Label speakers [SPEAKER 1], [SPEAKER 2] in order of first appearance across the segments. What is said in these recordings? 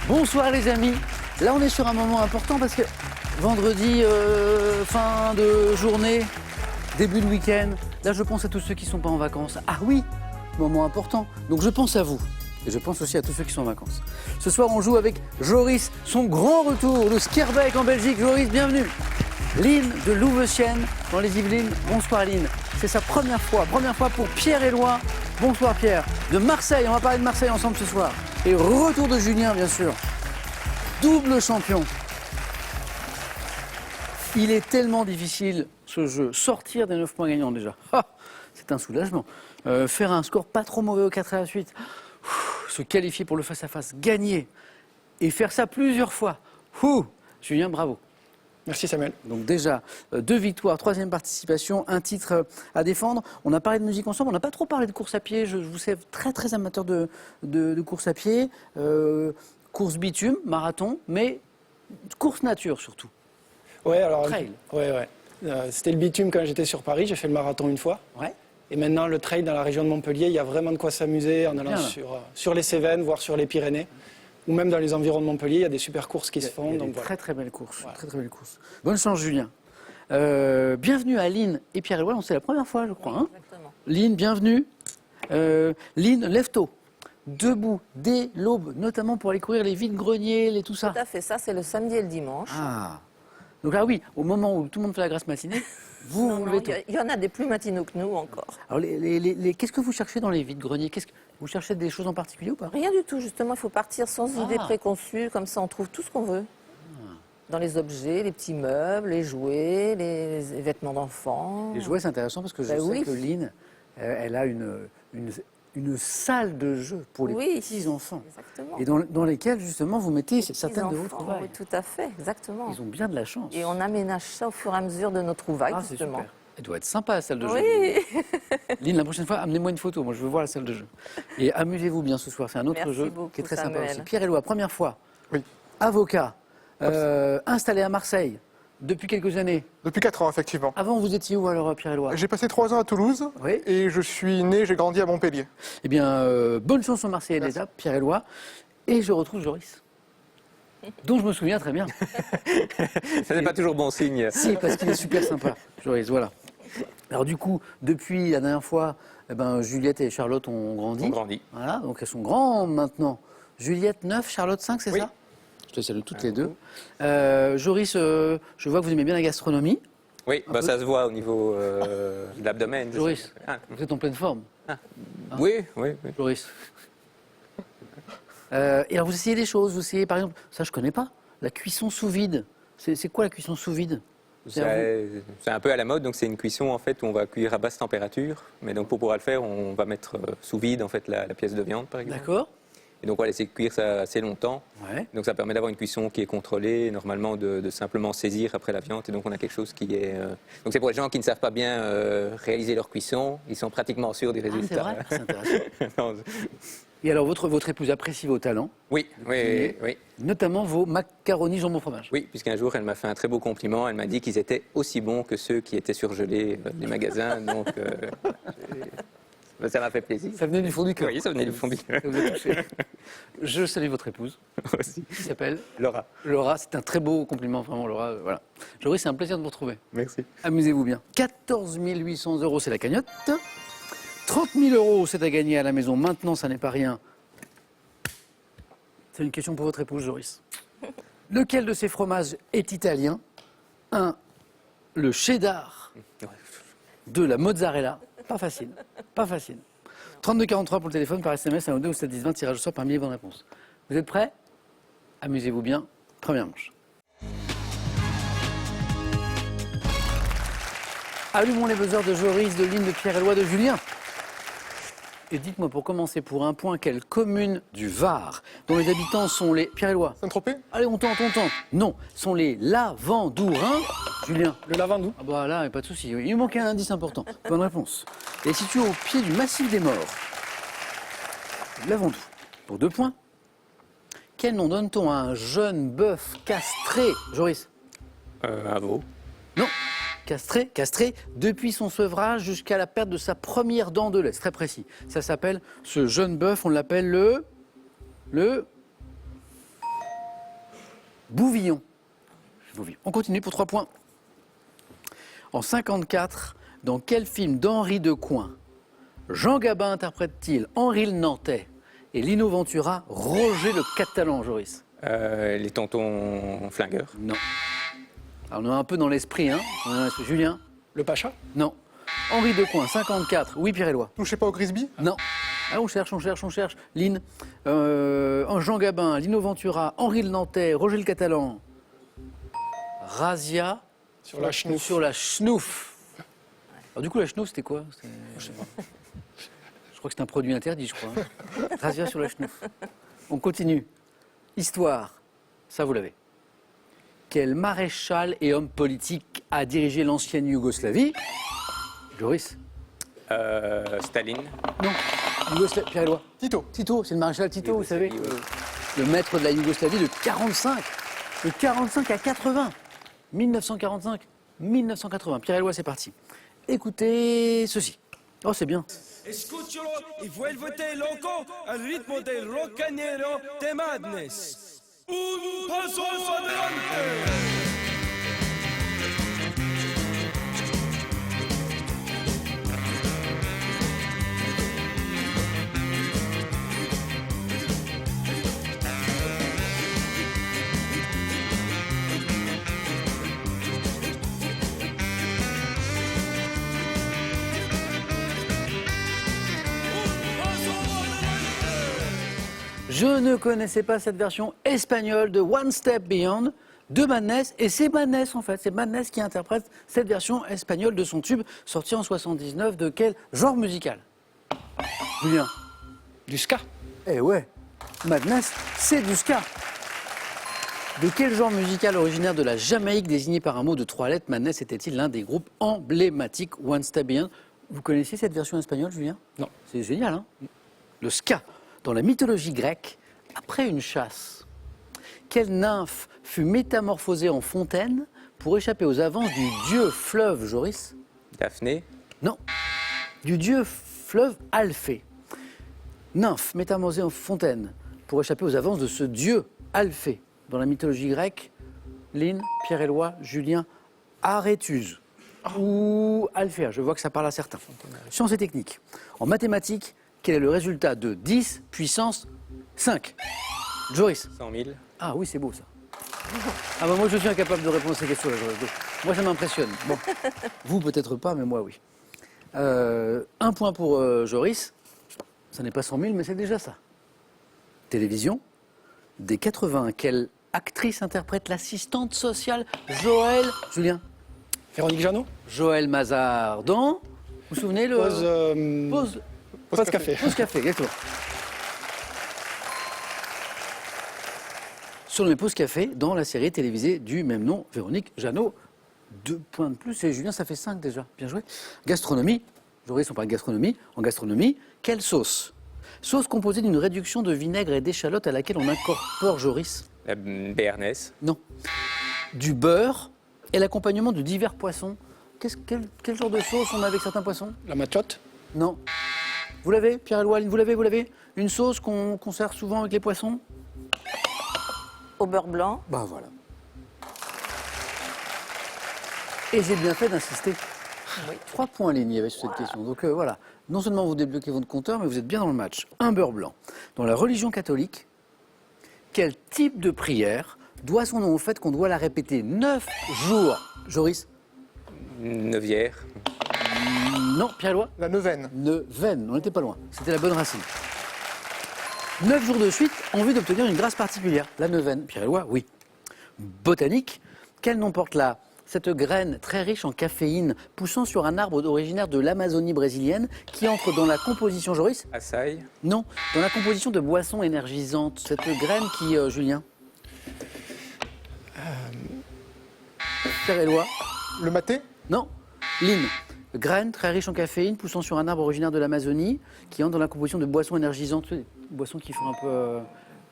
[SPEAKER 1] Bonsoir les amis. Là on est sur un moment important parce que vendredi, fin de journée, début de week-end. Là je pense à tous ceux qui ne sont pas en vacances. Ah oui, moment important. Donc je pense à vous. Et je pense aussi à tous ceux qui sont en vacances. Ce soir on joue avec Joris, son grand retour de Schaerbeek en Belgique. Joris, bienvenue. Lynn de Louveciennes dans les Yvelines. Bonsoir Lynn. C'est sa première fois pour Pierre-Éloi. Bonsoir Pierre. De Marseille, on va parler de Marseille ensemble ce soir. Et retour de Julien, bien sûr. Double champion. Il est tellement difficile, ce jeu. Sortir des 9 points gagnants, déjà. C'est un soulagement. Faire un score pas trop mauvais au 4 à la suite. Se qualifier pour le face-à-face. Gagner. Et faire ça plusieurs fois. Julien, bravo.
[SPEAKER 2] Merci Samuel.
[SPEAKER 1] Donc déjà, 2 victoires, 3e participation, un titre à défendre. On a parlé de musique ensemble, on n'a pas trop parlé de course à pied. Je vous sais très amateur de course à pied, course bitume, marathon, mais course nature surtout.
[SPEAKER 2] Ouais, alors.
[SPEAKER 1] Trail.
[SPEAKER 2] Ouais. C'était le bitume quand j'étais sur Paris, j'ai fait le marathon une fois.
[SPEAKER 1] Ouais.
[SPEAKER 2] Et maintenant, le trail dans la région de Montpellier, il y a vraiment de quoi s'amuser en allant sur les Cévennes, voire sur les Pyrénées. Ou même dans les environs de Montpellier, il y a des super courses qui se font.
[SPEAKER 1] Il y a
[SPEAKER 2] donc
[SPEAKER 1] des
[SPEAKER 2] voilà.
[SPEAKER 1] très belles courses. Ouais. Très belles courses. Bonne chance Julien. Bienvenue à Lynn et Pierre-Éloi. C'est la première fois, je crois. Hein.
[SPEAKER 3] Exactement.
[SPEAKER 1] Lynn, bienvenue. Lynn, lève tôt. Debout dès l'aube, notamment pour aller courir les vides-greniers, tout ça.
[SPEAKER 3] Tout à fait, ça c'est le samedi et le dimanche.
[SPEAKER 1] Ah. Donc là oui, au moment où tout le monde fait la grasse matinée, vous
[SPEAKER 3] Non,
[SPEAKER 1] vous
[SPEAKER 3] non,
[SPEAKER 1] levez tôt.
[SPEAKER 3] il y en a des plus matinaux que nous encore.
[SPEAKER 1] Alors qu'est-ce que vous cherchez dans les vides-greniers? Vous cherchez des choses en particulier ou pas?
[SPEAKER 3] Rien du tout, justement, il faut partir sans idée préconçue, comme ça on trouve tout ce qu'on veut. Dans les objets, les petits meubles, les jouets, les vêtements d'enfants.
[SPEAKER 1] Les jouets, c'est intéressant parce que je sais que Lynn, elle a une salle de jeu pour les petits-enfants.
[SPEAKER 3] Exactement.
[SPEAKER 1] Et dans lesquels, justement, vous mettez certaines de vos trouvailles.
[SPEAKER 3] Oui, tout à fait, exactement.
[SPEAKER 1] Ils ont bien de la chance.
[SPEAKER 3] Et on aménage ça au fur et à mesure de nos trouvailles,
[SPEAKER 1] c'est
[SPEAKER 3] justement.
[SPEAKER 1] super. Elle doit être sympa, la salle de jeu.
[SPEAKER 3] Oui.
[SPEAKER 1] Lynn, la prochaine fois, amenez-moi une photo. Moi, je veux voir la salle de jeu. Et amusez-vous bien ce soir. C'est un autre jeu qui est très sympa aussi. Pierre-Éloi, première fois.
[SPEAKER 4] Oui.
[SPEAKER 1] Avocat, installé à Marseille depuis quelques années.
[SPEAKER 4] Depuis 4 ans, effectivement.
[SPEAKER 1] Avant, vous étiez où alors, Pierre-Éloi?
[SPEAKER 4] J'ai passé 3 ans à Toulouse et je suis né, j'ai grandi à Montpellier.
[SPEAKER 1] Eh bien, bonne chance au Marseillais déjà, Pierre-Éloi. Et je retrouve Joris, dont je me souviens très bien.
[SPEAKER 5] Ça n'est pas toujours bon signe.
[SPEAKER 1] Si, parce qu'il est super sympa, Joris, voilà. Alors du coup, depuis la dernière fois, Juliette et Charlotte ont grandi.
[SPEAKER 5] On grandit.
[SPEAKER 1] Voilà, donc elles sont grandes maintenant. Juliette 9, Charlotte 5, c'est ça? Je les salue toutes les deux. Joris, je vois que vous aimez bien la gastronomie.
[SPEAKER 5] Oui, ça se voit au niveau de l'abdomen.
[SPEAKER 1] Joris, vous êtes en pleine forme.
[SPEAKER 5] Oui.
[SPEAKER 1] Joris. Et alors vous essayez des choses, vous essayez par exemple, ça je connais pas, la cuisson sous vide. C'est quoi la cuisson sous vide?
[SPEAKER 5] C'est un peu à la mode, donc c'est une cuisson en fait où on va cuire à basse température. Mais donc pour pouvoir le faire, on va mettre sous vide en fait la pièce de viande par exemple.
[SPEAKER 1] D'accord.
[SPEAKER 5] Et donc on va laisser cuire ça assez longtemps.
[SPEAKER 1] Ouais.
[SPEAKER 5] Donc ça permet d'avoir une cuisson qui est contrôlée, normalement de simplement saisir après la viande. Et donc on a quelque chose qui est... Donc c'est pour les gens qui ne savent pas bien réaliser leur cuisson, ils sont pratiquement sûrs des résultats.
[SPEAKER 1] C'est vrai, c'est intéressant. Et alors votre épouse apprécie vos talents?
[SPEAKER 5] Oui.
[SPEAKER 1] Notamment vos macaronis jambon fromage.
[SPEAKER 5] Oui, puisqu'un jour, elle m'a fait un très beau compliment. Elle m'a dit qu'ils étaient aussi bons que ceux qui étaient surgelés des magasins. Donc, ça m'a fait plaisir.
[SPEAKER 1] Ça venait du fond du cœur.
[SPEAKER 5] Oui, ça venait du fond du cœur.
[SPEAKER 1] Ça vous a touché. Je salue votre épouse.
[SPEAKER 5] Aussi.
[SPEAKER 1] Qui s'appelle
[SPEAKER 5] Laura.
[SPEAKER 1] Laura, c'est un très beau compliment, vraiment, Laura. Voilà. Joris, c'est un plaisir de vous retrouver.
[SPEAKER 5] Merci.
[SPEAKER 1] Amusez-vous bien. 14 800 €, c'est la cagnotte. 30 000 €, c'est à gagner à la maison. Maintenant, ça n'est pas rien. C'est une question pour votre épouse, Joris. Lequel de ces fromages est italien? 1. Le cheddar. 2. La mozzarella. Pas facile. Pas facile. 3243 pour le téléphone, par SMS, 1 ou 2 ou 7 10 20, tirage au sort parmi les bonnes réponses. Vous êtes prêts? Amusez-vous bien. Première manche. Allumons les buzzers de Joris, de Lynn, de Pierre-Éloi, de Julien. Et dites-moi pour commencer, pour un point, quelle commune du Var, dont les habitants sont les... Pierre-Éloi.
[SPEAKER 4] Saint-Tropez?
[SPEAKER 1] Allez, on tente. Non, sont les Lavandourins. Julien.
[SPEAKER 2] Le Lavandou.
[SPEAKER 1] Ah bah là, pas de souci. Il lui manquait un indice important. Bonne réponse. Elle est située au pied du massif des Morts. Lavandou. Pour 2 points. Quel nom donne-t-on à un jeune bœuf castré? Joris.
[SPEAKER 5] Un veau.
[SPEAKER 1] Non. Castré depuis son sevrage jusqu'à la perte de sa première dent de lait. C'est très précis. Ça s'appelle, ce jeune bœuf, on l'appelle le Bouvillon. Bouvillon. On continue pour 3 points. En 54, dans quel film d'Henri Decoing Jean Gabin interprète-t-il Henri le Nantais et Lino Ventura Roger le Catalan, Joris?
[SPEAKER 5] Les tontons flingueurs.
[SPEAKER 1] Non. Alors on est un peu dans l'esprit, hein. Julien?
[SPEAKER 2] Le Pacha?
[SPEAKER 1] Non. Henri Decoing, 54. Oui, Pierre-Éloi?
[SPEAKER 4] Touchez pas au Grisby?
[SPEAKER 1] Non. Ah, on cherche. Lynn, Jean Gabin, Lino Ventura, Henri le Nantais, Roger le Catalan. Razzia
[SPEAKER 2] Sur la chenouf.
[SPEAKER 1] sur la chenouf. Alors du coup, la chenouf, c'était quoi? Je sais pas. Je crois que c'est un produit interdit, je crois. Razzia sur la chenouf. On continue. Histoire. Ça, vous l'avez. Quel maréchal et homme politique a dirigé l'ancienne Yougoslavie? Joris?
[SPEAKER 5] Staline.
[SPEAKER 1] Non. Pierre-Éloi?
[SPEAKER 4] Tito.
[SPEAKER 1] Tito, c'est le maréchal Tito, vous savez.
[SPEAKER 5] Yougoslavie,
[SPEAKER 1] Le maître de la Yougoslavie de 45. De 45 à 80. 1945, 1980. Pierre-Éloi, c'est parti. Écoutez ceci. Oh, c'est bien.
[SPEAKER 6] Escúchalo y vuélvete loco al ritmo del rocanero de Madness. Un paso adelante.
[SPEAKER 1] Je ne connaissais pas cette version espagnole de One Step Beyond de Madness. Et c'est Madness, en fait. C'est Madness qui interprète cette version espagnole de son tube, sorti en 79. De quel genre musical? Julien?
[SPEAKER 2] Du ska?
[SPEAKER 1] Eh ouais, Madness, c'est du ska. De quel genre musical originaire de la Jamaïque désigné par un mot de 3 lettres, Madness était-il l'un des groupes emblématiques One Step Beyond? Vous connaissez cette version espagnole, Julien?
[SPEAKER 2] Non.
[SPEAKER 1] C'est génial, hein? Le ska. Dans la mythologie grecque, après une chasse, quelle nymphe fut métamorphosée en fontaine pour échapper aux avances du dieu fleuve, Joris?
[SPEAKER 5] Daphné.
[SPEAKER 1] Non, du dieu fleuve Alphée. Nymphe métamorphosée en fontaine pour échapper aux avances de ce dieu Alphée. Dans la mythologie grecque, Lynn, Pierre-Éloi, Julien, Aréthuse ou Alphée. Je vois que ça parle à certains. Sciences et techniques. En mathématiques, quel est le résultat de 10 puissance 5? Joris?
[SPEAKER 5] 100 000.
[SPEAKER 1] Ah oui, c'est beau ça. Ah bah moi je suis incapable de répondre à ces questions-là, Joris. Donc, moi ça m'impressionne. Bon, vous peut-être pas, mais moi oui. 1 point pour Joris. Ça n'est pas 100 000, mais c'est déjà ça. Télévision. Des 80, quelle actrice interprète l'assistante sociale Joël... Julien?
[SPEAKER 2] Véronique Jeannot?
[SPEAKER 1] Joël Mazard dans... Vous vous souvenez le...
[SPEAKER 2] Pause café.
[SPEAKER 1] Pause café, exactement. Surnommé Pause café dans la série télévisée du même nom, Véronique Jeannot. 2 points de plus, et Julien, ça fait 5 déjà. Bien joué. Gastronomie. Joris, on parle de gastronomie. En gastronomie, quelle sauce? Sauce composée d'une réduction de vinaigre et d'échalote à laquelle on incorpore, Joris?
[SPEAKER 5] La béarnaise.
[SPEAKER 1] Non. Du beurre et l'accompagnement de divers poissons. Quel genre de sauce on a avec certains poissons?
[SPEAKER 2] La matelote?
[SPEAKER 1] Non. Vous l'avez, Pierre-Éloi? Vous l'avez? Une sauce qu'on sert souvent avec les poissons?
[SPEAKER 3] Au beurre blanc.
[SPEAKER 1] Bah voilà. Et j'ai bien fait d'insister.
[SPEAKER 3] Oui.
[SPEAKER 1] 3 points alignés avec cette question. Donc voilà. Non seulement vous débloquez votre compteur, mais vous êtes bien dans le match. Un beurre blanc. Dans la religion catholique, quel type de prière doit son nom au fait qu'on doit la répéter 9 jours? Joris?
[SPEAKER 5] Neuvière.
[SPEAKER 1] Non, Pierre-Éloi?
[SPEAKER 4] La neuvaine.
[SPEAKER 1] Neuvaine, on n'était pas loin. C'était la bonne racine. 9 jours de suite en vue d'obtenir une grâce particulière. La neuvaine. Pierre-Éloi, oui. Botanique, quel nom porte cette graine très riche en caféine poussant sur un arbre originaire de l'Amazonie brésilienne qui entre dans la composition, Joris?
[SPEAKER 5] Açaï.
[SPEAKER 1] Non, dans la composition de boissons énergisantes. Cette graine qui, Julien? Pierre-Éloi?
[SPEAKER 4] Le maté?
[SPEAKER 1] Non. Lynn. Graine très riche en caféine poussant sur un arbre originaire de l'Amazonie qui entre dans la composition de boissons énergisantes. Des boissons qui font un peu...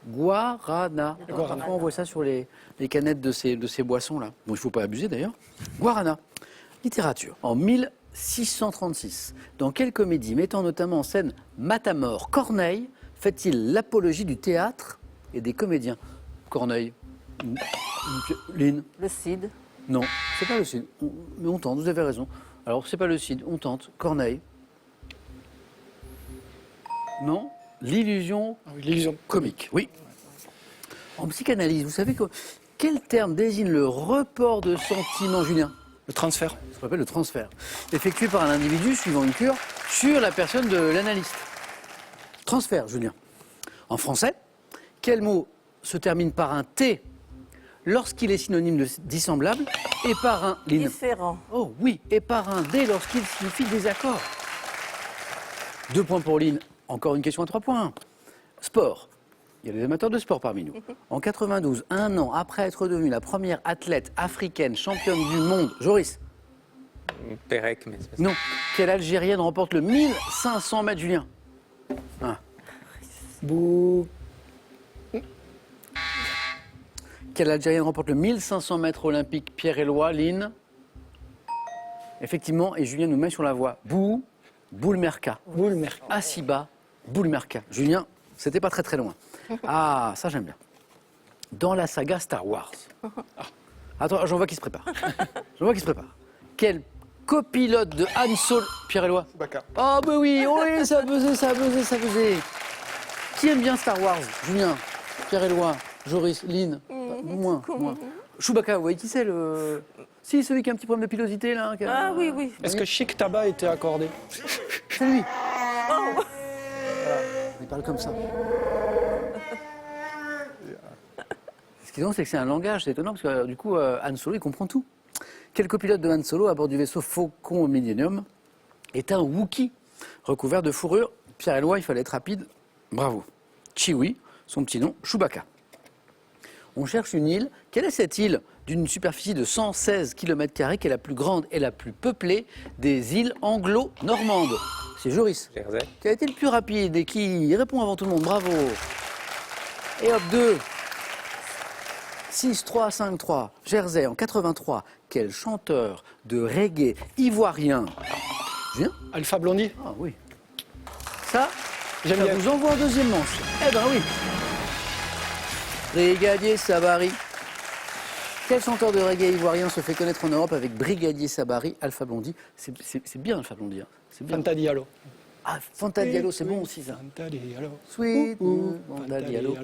[SPEAKER 1] Guarana. Parfois, on voit ça sur les canettes de ces boissons-là. Bon, il ne faut pas abuser d'ailleurs. Guarana. Littérature. En 1636, dans quelle comédie mettant notamment en scène Matamor, Corneille fait-il l'apologie du théâtre et des comédiens? Corneille. Lynn.
[SPEAKER 3] Le CID.
[SPEAKER 1] Non, c'est pas le CID. Mais on tente, vous avez raison. Alors, c'est pas le CID, on tente. Corneille. Non, l'illusion
[SPEAKER 2] Ah oui, l'illusion
[SPEAKER 1] comique. Oui. En psychanalyse, vous savez quel terme désigne le report de sentiments, Julien?
[SPEAKER 2] Le transfert.
[SPEAKER 1] Ça s'appelle le transfert. Effectué par un individu suivant une cure sur la personne de l'analyste. Transfert, Julien. En français, quel mot se termine par un T lorsqu'il est synonyme de dissemblable et par un Lynn.
[SPEAKER 3] Différent.
[SPEAKER 1] Oh oui, et par un D lorsqu'il signifie désaccord. 2 points pour Lynn. Encore une question à 3 points. Sport. Il y a des amateurs de sport parmi nous. En 92, un an après être devenue la première athlète africaine championne du monde, Joris.
[SPEAKER 5] Pérec, mais c'est-
[SPEAKER 1] Non. Quelle Algérienne remporte le 1500 mètres, Julien? Ah.
[SPEAKER 2] Bou...
[SPEAKER 1] Quelle Algérienne remporte le 1500 mètres olympique? Pierre-Éloi, Lynn. Effectivement, et Julien nous met sur la voie. Boulmerka.
[SPEAKER 2] Boulmer.
[SPEAKER 1] Asiba, Boulmerka. Julien, c'était pas très très loin. Ah, ça j'aime bien. Dans la saga Star Wars. Attends, j'en vois qui se prépare. J'en vois qui se prépare. Quel copilote de Han Solo... Pierre-Éloi.
[SPEAKER 4] Chewbacca.
[SPEAKER 1] Oh, bah oui, ça pesait, ça pesait, ça pesait. Qui aime bien Star Wars? Julien, Pierre-Éloi, Joris, Lynn. Moi. Chewbacca, vous voyez qui c'est le... Si, celui qui a un petit problème de pilosité, là.
[SPEAKER 3] Ah oui, oui.
[SPEAKER 2] Est-ce que Chic Tabac était accordé?
[SPEAKER 1] C'est lui. Il parle comme ça. Ce qui est drôle, c'est que c'est un langage, c'est étonnant, parce que du coup, Han Solo, il comprend tout. Quel copilote de Han Solo à bord du vaisseau Faucon Millennium est un Wookie recouvert de fourrure? Pierre-Éloi, il fallait être rapide. Bravo. Chewie, son petit nom, Chewbacca. On cherche une île. Quelle est cette île d'une superficie de 116 km² qui est la plus grande et la plus peuplée des îles anglo-normandes? C'est Joris.
[SPEAKER 5] Jersey.
[SPEAKER 1] Qui a été le plus rapide et qui répond avant tout le monde. Bravo. Et hop, 2. 6, 3, 5, 3. Jersey en 83. Quel chanteur de reggae ivoirien? Julien?
[SPEAKER 2] Alpha Blondie.
[SPEAKER 1] Ah oui. Ça,
[SPEAKER 2] J'aime
[SPEAKER 1] ça
[SPEAKER 2] bien.
[SPEAKER 1] vous envoie en deuxième manche. Eh ben oui. Brigadier Sabari. Quel chanteur de reggae ivoirien se fait connaître en Europe avec Brigadier Sabari, Alpha Blondie? C'est bien Alpha Blondie. Hein. C'est bien.
[SPEAKER 2] Fanta Diallo.
[SPEAKER 1] Ah, Fanta Diallo, c'est bon aussi ça.
[SPEAKER 2] Fanta Diallo.
[SPEAKER 1] Sweet Fanta Diallo.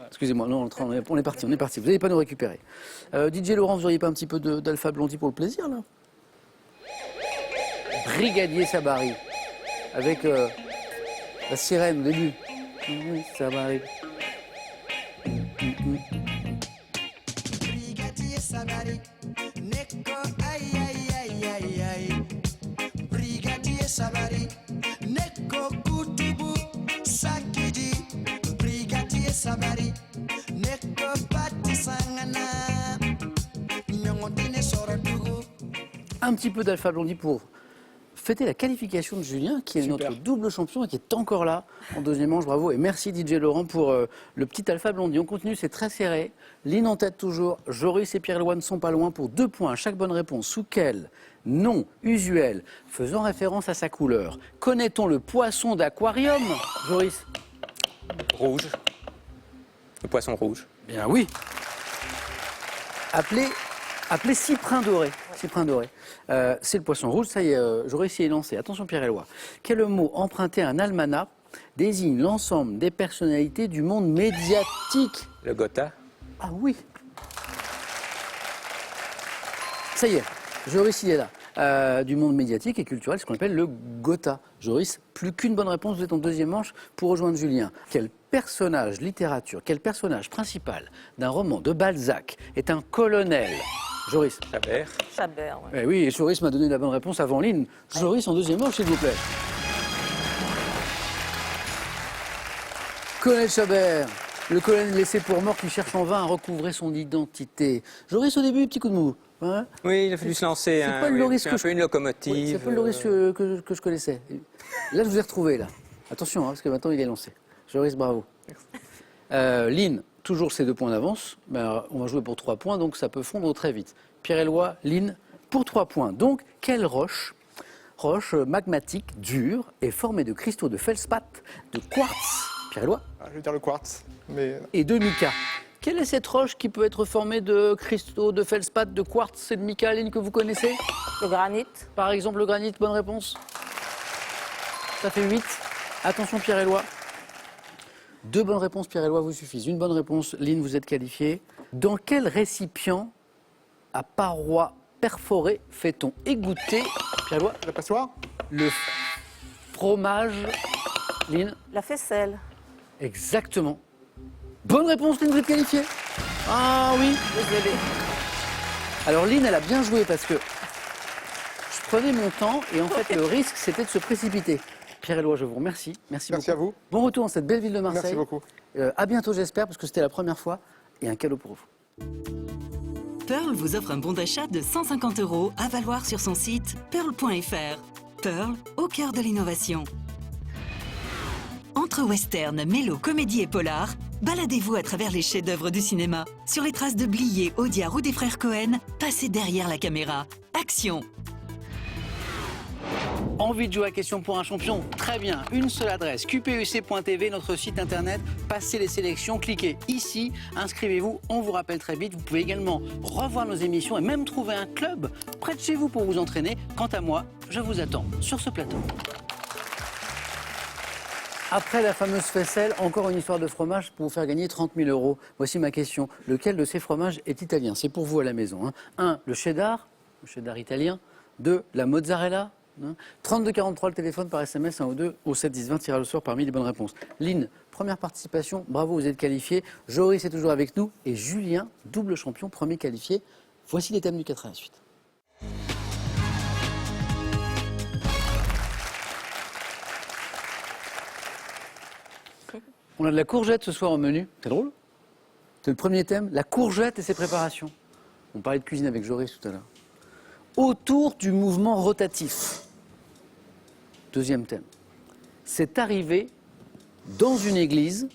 [SPEAKER 1] Excusez-moi, non, on est parti, on est parti. Vous n'allez pas nous récupérer. DJ Laurent, vous n'auriez pas un petit peu d'Alpha Blondie pour le plaisir, là? Brigadier Sabari. Avec la sirène au début. Oui, Sabari.
[SPEAKER 7] Brigadier Sabari, Neko, aïe aïe aïe aïe aïe. Brigadier Sabari, Neko Kutubu, Sakidi. Brigadier Sabari, Neko Pati Sangana, Nyongotine Soratugu.
[SPEAKER 1] Un petit peu d'Alpha Blondie pour fêter la qualification de Julien, qui est
[SPEAKER 2] Super.
[SPEAKER 1] notre double champion et qui est encore là en deuxième manche. Bravo. Et merci DJ Laurent pour le petit Alpha Blondie. On continue, c'est très serré. Lynn en tête toujours. Joris et Pierre-Éloi ne sont pas loin pour 2 points à chaque bonne réponse. Sous quel nom usuel, faisant référence à sa couleur, connaît-on le poisson d'aquarium? Joris?
[SPEAKER 5] Rouge. Le poisson rouge.
[SPEAKER 1] Bien oui. Appelé cyprin doré. Cyprin doré. C'est le poisson rouge, ça y est, j'aurais essayé de lancer. Attention Pierre-Éloi. Quel mot emprunté à un almanach désigne l'ensemble des personnalités du monde médiatique?
[SPEAKER 5] Le Gotha.
[SPEAKER 1] Ah oui. Ça y est, Joris il est là. Du monde médiatique et culturel, ce qu'on appelle le Gotha. Joris, plus qu'une bonne réponse, vous êtes en deuxième manche pour rejoindre Julien. Quel personnage littérature, quel personnage principal d'un roman de Balzac est un colonel? Joris.
[SPEAKER 5] Chabert.
[SPEAKER 3] Chabert, ouais.
[SPEAKER 1] Eh oui, et Joris m'a donné la bonne réponse avant Lynn. Joris en deuxième manche, s'il vous plaît. Colonel Chabert, le colonel laissé pour mort qui cherche en vain à recouvrer son identité. Joris, au début, petit coup de mou. Hein?
[SPEAKER 5] Oui, il a fallu se lancer.
[SPEAKER 1] C'est pas le Loris
[SPEAKER 5] c'est
[SPEAKER 1] que
[SPEAKER 5] un
[SPEAKER 1] je-
[SPEAKER 5] peu une locomotive.
[SPEAKER 1] Oui, c'est pas le Loris que je connaissais. Là, je vous ai retrouvé, là. Attention, hein, parce que maintenant, il est lancé. Joris, bravo. Lynn, toujours ces 2 points d'avance. Mais on va jouer pour 3 points, donc ça peut fondre très vite. Pierre-Éloi, Lynn, pour 3 points. Donc, quelle roche magmatique, dure et formée de cristaux de feldspath, de quartz, Pierre-Éloi,
[SPEAKER 4] Je vais dire le quartz. Mais
[SPEAKER 1] et de mica, Quelle est cette roche qui peut être formée de cristaux, de feldspath, de quartz et de mica, Aline, que vous connaissez?
[SPEAKER 3] Le granit.
[SPEAKER 1] Par exemple, le granit, bonne réponse. Ça fait 8. Attention, Pierre-Éloi. 2 bonnes réponses, Pierre-Éloi, vous suffisent. Une bonne réponse, Lynn, vous êtes qualifiée. Dans quel récipient à parois perforées fait-on égoutter, Pierre-Éloi,
[SPEAKER 4] La passoire?
[SPEAKER 1] le fromage? Lynn?
[SPEAKER 3] La faisselle.
[SPEAKER 1] Exactement. Bonne réponse, Lynn, vous êtes qualifiée. Ah oui.
[SPEAKER 3] Désolée.
[SPEAKER 1] Alors Lynn, elle a bien joué parce que je prenais mon temps et en fait le risque c'était de se précipiter. Pierre-Éloi, je vous remercie. Merci beaucoup.
[SPEAKER 4] Merci à vous.
[SPEAKER 1] Bon retour dans cette belle ville de Marseille.
[SPEAKER 4] Merci beaucoup.
[SPEAKER 1] À bientôt j'espère parce que c'était la première fois et un cadeau pour vous.
[SPEAKER 8] Pearl vous offre un bon d'achat de 150 € à valoir sur son site pearl.fr. Pearl, au cœur de l'innovation. Entre western, mélo, comédie et polar, baladez-vous à travers les chefs-d'œuvre du cinéma. Sur les traces de Blier, Audiard ou des frères Cohen, passez derrière la caméra. Action!
[SPEAKER 1] Envie de jouer à question pour un champion? Très bien, une seule adresse, qpuc.tv, notre site internet, passez les sélections, cliquez ici, inscrivez-vous, on vous rappelle très vite. Vous pouvez également revoir nos émissions et même trouver un club près de chez vous pour vous entraîner. Quant à moi, je vous attends sur ce plateau. Après la fameuse faisselle, encore une histoire de fromage pour vous faire gagner 30 000 €. Voici ma question. Lequel de ces fromages est italien? C'est pour vous à la maison. 1, le cheddar italien. 2, la mozzarella. 32 43 le téléphone par SMS, 1 ou 2 au 7 10 20 tirage au sort parmi les bonnes réponses. Lynn, première participation, bravo, vous êtes qualifié. Joris est toujours avec nous et Julien, double champion, premier qualifié. Voici les thèmes du 4 à la suite. On a de la courgette ce soir au menu. C'est drôle. C'est le premier thème, la courgette et ses préparations. On parlait de cuisine avec Joris tout à l'heure. Autour du mouvement rotatif. Deuxième thème. C'est arrivé dans une église.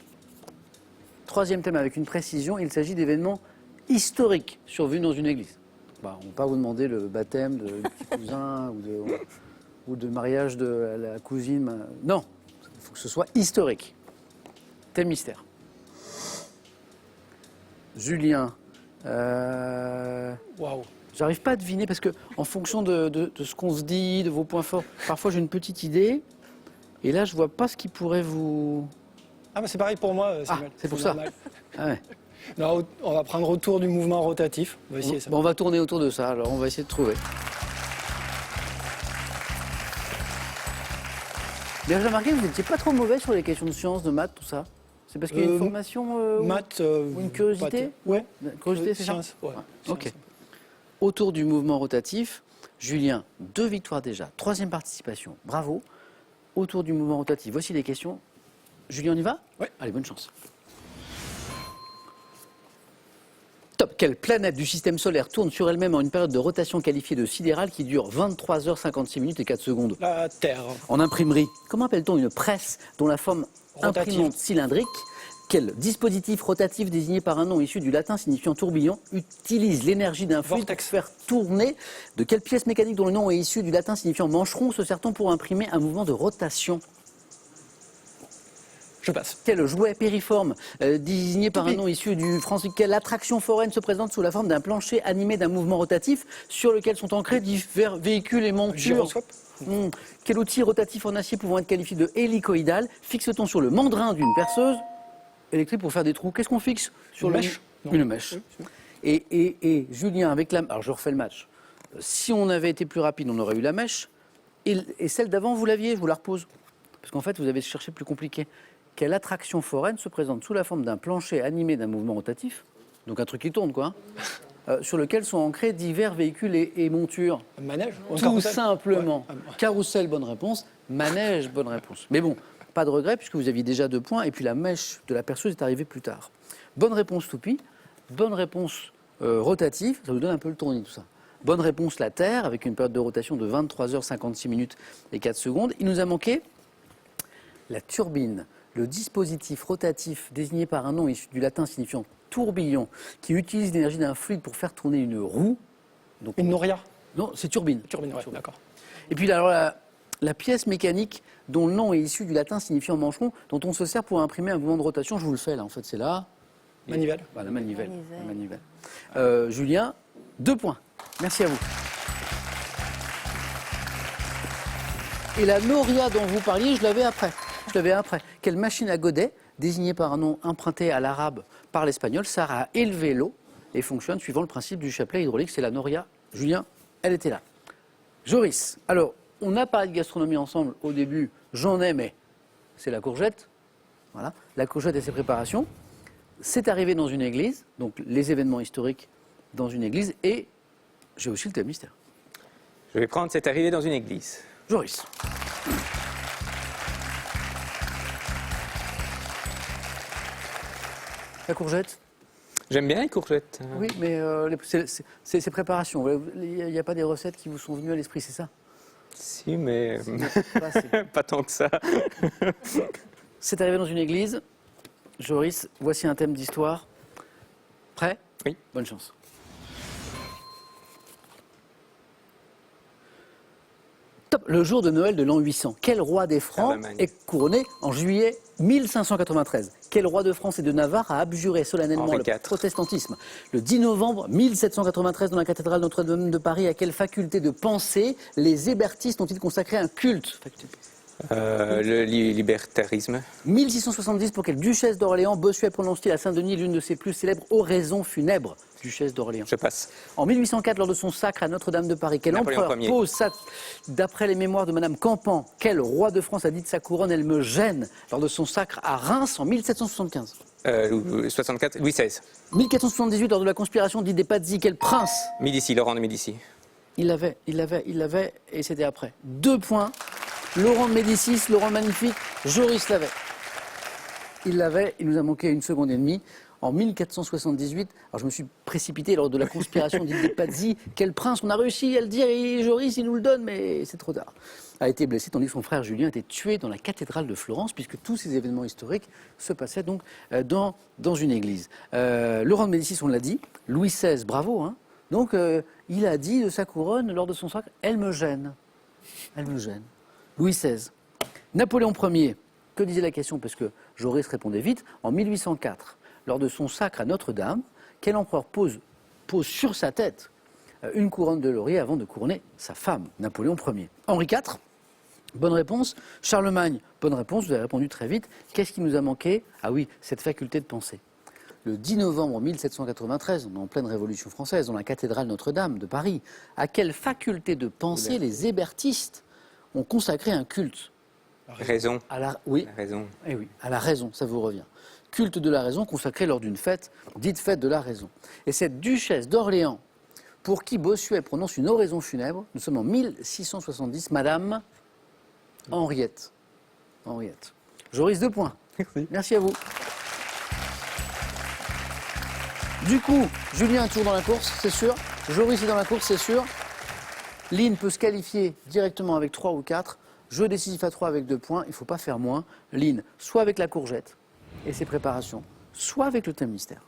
[SPEAKER 1] Troisième thème avec une précision, il s'agit d'événements historiques survenus dans une église. Bah, on ne va pas vous demander le baptême de petit cousin ou de mariage de la cousine. Non, il faut que ce soit historique. Thème mystère. Julien.
[SPEAKER 2] Waouh.
[SPEAKER 1] J'arrive pas à deviner parce que en fonction de ce qu'on se dit, de vos points forts, parfois j'ai une petite idée et là je vois pas ce qui pourrait vous...
[SPEAKER 2] Ah, mais c'est pareil pour moi, Samuel.
[SPEAKER 1] c'est pour ça.
[SPEAKER 2] normal.
[SPEAKER 1] Ah ouais.
[SPEAKER 2] Non, on va prendre autour du mouvement rotatif. On va essayer ça.
[SPEAKER 1] Bon, on va tourner autour de ça, alors on va essayer de trouver. Mais j'ai remarqué que vous n'étiez pas trop mauvais sur les questions de sciences, de maths, tout ça. C'est parce qu'il y a une formation
[SPEAKER 2] Maths.
[SPEAKER 1] ou une curiosité?
[SPEAKER 2] Ouais.
[SPEAKER 1] Curiosité, c'est ça?
[SPEAKER 2] Sciences, ouais.
[SPEAKER 1] Ok.
[SPEAKER 2] Sciences.
[SPEAKER 1] Autour du mouvement rotatif, Julien, 2 victoires déjà, 3e participation, bravo. Autour du mouvement rotatif, voici les questions. Julien, on y va?
[SPEAKER 2] Oui.
[SPEAKER 1] Allez, bonne chance. Top. Quelle planète du système solaire tourne sur elle-même en une période de rotation qualifiée de sidérale qui dure 23 h 56 minutes et 4 secondes?
[SPEAKER 2] La Terre.
[SPEAKER 1] En imprimerie, comment appelle-t-on une presse dont la forme
[SPEAKER 2] Rotative.
[SPEAKER 1] imprimante cylindrique? Quel dispositif rotatif désigné par un nom issu du latin signifiant tourbillon utilise l'énergie d'un fluide pour
[SPEAKER 2] Vortex.
[SPEAKER 1] faire tourner? De quelle pièce mécanique dont le nom est issu du latin signifiant mancheron se sert-on pour imprimer un mouvement de rotation?
[SPEAKER 2] Je passe.
[SPEAKER 1] Quel jouet périforme désigné par un nom issu du français? Quelle attraction foraine se présente sous la forme d'un plancher animé d'un mouvement rotatif sur lequel sont ancrés divers véhicules et montures?
[SPEAKER 2] Gyroscope.
[SPEAKER 1] Quel outil rotatif en acier pouvant être qualifié de hélicoïdal fixe-t-on sur le mandrin d'une perceuse électrique pour faire des trous? Qu'est-ce qu'on fixe sur
[SPEAKER 2] Une
[SPEAKER 1] le...
[SPEAKER 2] mèche. Non.
[SPEAKER 1] Une mèche.
[SPEAKER 2] Oui.
[SPEAKER 1] Et Julien, avec la... Alors je refais le match. Si on avait été plus rapide, on aurait eu la mèche. Et celle d'avant, vous l'aviez, je vous la repose. Parce qu'en fait, vous avez cherché plus compliqué. Quelle attraction foraine se présente sous la forme d'un plancher animé d'un mouvement rotatif? Donc un truc qui tourne, quoi. Sur lequel sont ancrés divers véhicules et montures.
[SPEAKER 2] Un manège. Ou un
[SPEAKER 1] Tout
[SPEAKER 2] carrousel.
[SPEAKER 1] simplement.
[SPEAKER 2] Ouais.
[SPEAKER 1] Carrousel, bonne réponse. Manège, bonne réponse. Mais bon, pas de regret puisque vous aviez déjà 2 points et puis la mèche de la perceuse est arrivée plus tard. Bonne réponse, Toupie. Bonne réponse, rotative. Ça vous donne un peu le tournis, tout ça. Bonne réponse, la Terre, avec une période de rotation de 23 h 56 minutes et 4 secondes. Il nous a manqué la turbine, le dispositif rotatif désigné par un nom issu du latin signifiant tourbillon, qui utilise l'énergie d'un fluide pour faire tourner une roue. Donc,
[SPEAKER 2] Une noria.
[SPEAKER 1] non, c'est turbine.
[SPEAKER 2] Turbine, ouais, d'accord.
[SPEAKER 1] Et puis alors, la pièce mécanique dont le nom est issu du latin signifiant mancheron, dont on se sert pour imprimer un mouvement de rotation, je vous le fais là, en fait c'est là,
[SPEAKER 2] Manivelle.
[SPEAKER 1] Voilà, manivelle.
[SPEAKER 3] Manivelle.
[SPEAKER 1] La manivelle. Julien, 2 points. Merci à vous. Et la noria dont vous parliez, je l'avais après. Quelle machine à godet, désignée par un nom emprunté à l'arabe par l'espagnol, sert à élever l'eau et fonctionne suivant le principe du chapelet hydraulique. C'est la noria. Julien, elle était là. Joris, alors, on a parlé de gastronomie ensemble au début. J'en ai, mais c'est la courgette. Voilà, la courgette et ses préparations. C'est arrivé dans une église, donc les événements historiques dans une église, et j'ai aussi le thème mystère.
[SPEAKER 5] Je vais prendre cette arrivée dans une église.
[SPEAKER 1] Joris. La courgette?
[SPEAKER 5] J'aime bien les courgettes.
[SPEAKER 1] Oui, mais c'est préparations. Il n'y a pas des recettes qui vous sont venues à l'esprit, c'est ça?
[SPEAKER 5] Si, mais
[SPEAKER 1] Pas assez.
[SPEAKER 5] pas tant que ça.
[SPEAKER 1] C'est arrivé dans une église. Joris, voici un thème d'histoire. Prêt?
[SPEAKER 5] Oui.
[SPEAKER 1] Bonne chance. Top. Le jour de Noël de l'an 800, quel roi des Francs
[SPEAKER 5] Charlemagne.
[SPEAKER 1] est couronné en juillet 1593? Quel roi de France et de Navarre a abjuré solennellement
[SPEAKER 5] Henri
[SPEAKER 1] le
[SPEAKER 5] IV.
[SPEAKER 1] protestantisme le 10 novembre 1793 dans la cathédrale Notre-Dame de Paris? À quelle faculté de pensée les hébertistes ont-ils consacré un culte?
[SPEAKER 5] Le libertarisme.
[SPEAKER 1] 1670, pour quelle duchesse d'Orléans Bossuet prononce-t-il à Saint-Denis l'une de ses plus célèbres oraisons funèbres? Duchesse d'Orléans.
[SPEAKER 5] Je passe.
[SPEAKER 1] En 1804, lors de son sacre à Notre-Dame de Paris, quel
[SPEAKER 5] Napoléon
[SPEAKER 1] empereur
[SPEAKER 5] Ier.
[SPEAKER 1] pose ça, d'après les mémoires de Madame Campan, quel roi de France a dit de sa couronne, elle me gêne, lors de son sacre à Reims en 1775?
[SPEAKER 5] 64, Louis XVI.
[SPEAKER 1] 1478, lors de la conspiration dite des Pazzi, quel prince?
[SPEAKER 5] Médicis, Laurent de Médicis.
[SPEAKER 1] Il l'avait, et c'était après. 2 points. Laurent de Médicis, Laurent le Magnifique, Joris l'avait. Il l'avait, il nous a manqué 1 seconde et demie. En 1478, alors je me suis précipité lors de la conspiration dite des Pazzi, quel prince, on a réussi à le dire, et Joris, il nous le donne, mais c'est trop tard. A été blessé, tandis que son frère Julien a été tué dans la cathédrale de Florence, puisque tous ces événements historiques se passaient donc dans une église. Laurent de Médicis, on l'a dit, Louis XVI, bravo, hein. Donc il a dit de sa couronne, lors de son sacre, elle me gêne. Elle me gêne. Louis XVI. Napoléon Ier, que disait la question, parce que Joris répondait vite, en 1804, lors de son sacre à Notre-Dame, quel empereur pose sur sa tête une couronne de laurier avant de couronner sa femme, Napoléon Ier. Henri IV, bonne réponse. Charlemagne, bonne réponse, vous avez répondu très vite. Qu'est-ce qui nous a manqué? Ah oui, cette faculté de penser. Le 10 novembre 1793, on est en pleine Révolution française, dans la cathédrale Notre-Dame de Paris, à quelle faculté de penser les hébertistes ont consacré un culte?
[SPEAKER 5] Raison.
[SPEAKER 1] Oui.
[SPEAKER 5] La raison.
[SPEAKER 1] Eh oui, à la raison, ça vous revient. Culte de la raison consacré lors d'une fête, dite fête de la raison. Et cette duchesse d'Orléans, pour qui Bossuet prononce une oraison funèbre, nous sommes en 1670, Madame Henriette. Henriette. Joris, 2 points.
[SPEAKER 5] Merci.
[SPEAKER 1] Merci à vous. Du coup, Julien est toujours dans la course, c'est sûr. Joris est dans la course, c'est sûr. Lynn peut se qualifier directement avec 3 ou 4. Jeu décisif à 3 avec 2 points, il ne faut pas faire moins. Lynn, soit avec la courgette et ses préparations, soit avec le thème mystère.